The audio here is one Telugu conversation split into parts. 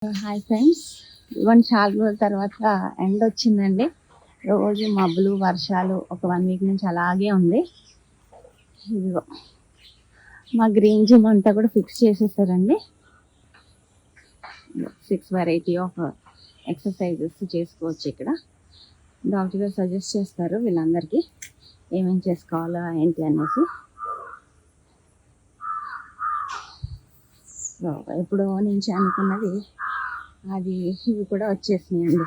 హాయ్ ఫ్రెండ్స్, ఇవన్నీ చాలా రోజుల తర్వాత ఎండ వచ్చిందండి. రోజు మబ్బులు వర్షాలు ఒక 1 వీక్ నుంచి అలాగే ఉంది. ఇదిగో మా గ్రీన్ జిమ్ అంతా కూడా ఫిక్స్ చేసేసారండి. 6 వెరైటీ ఆఫ్ ఎక్సర్సైజెస్ చేసుకోవచ్చు. ఇక్కడ డాక్టర్ గారు సజెస్ట్ చేస్తారు వీళ్ళందరికీ ఏమేమి చేసుకోవాలో ఏంటి అనేసి. సో ఎప్పుడో నుంచి అనుకున్నది అది ఇవి కూడా వచ్చేసినాయండి.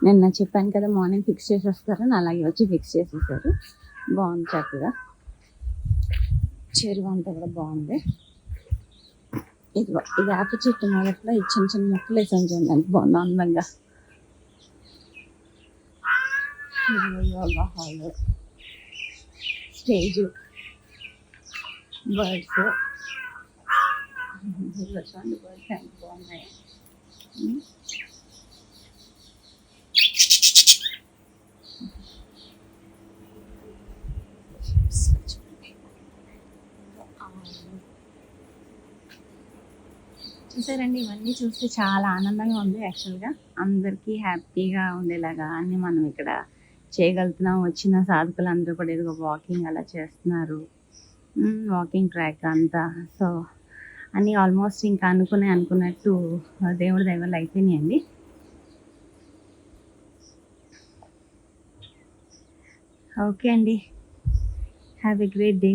నిన్న చెప్పాను కదా మార్నింగ్ ఫిక్స్ చేసేస్తారని, అలాగే వచ్చి ఫిక్స్ చేసేసారు. బాగుంది, చక్కగా చెరువు అంతా కూడా బాగుంది. ఇదిగో ఇది వేప చెట్టు మొదట్లో ఈ చిన్న చిన్న మొక్కలు వేసాను చూడండి, బాగుంది అందంగా. యోగా హాల్, స్టేజ్, బర్డ్స్ చూడండి, బర్డ్స్ ఎంత బాగున్నాయి. చూసారండి, ఇవన్నీ చూస్తే చాలా ఆనందంగా ఉంది. యాక్చువల్గా అందరికీ హ్యాపీగా ఉండేలాగా అన్నీ మనం ఇక్కడ చేయగలుగుతున్నాం. వచ్చిన సాధకులు అందరూ కూడా ఏదో వాకింగ్ అలా చేస్తున్నారు, వాకింగ్ ట్రాక్ అంతా. సో అన్నీ ఆల్మోస్ట్ ఇంకా అనుకున్నట్టు దేవుడి దయ వల్ల అయిపోయినాయండి. ఓకే అండి, హ్యావ్ ఎ గ్రేట్ డే.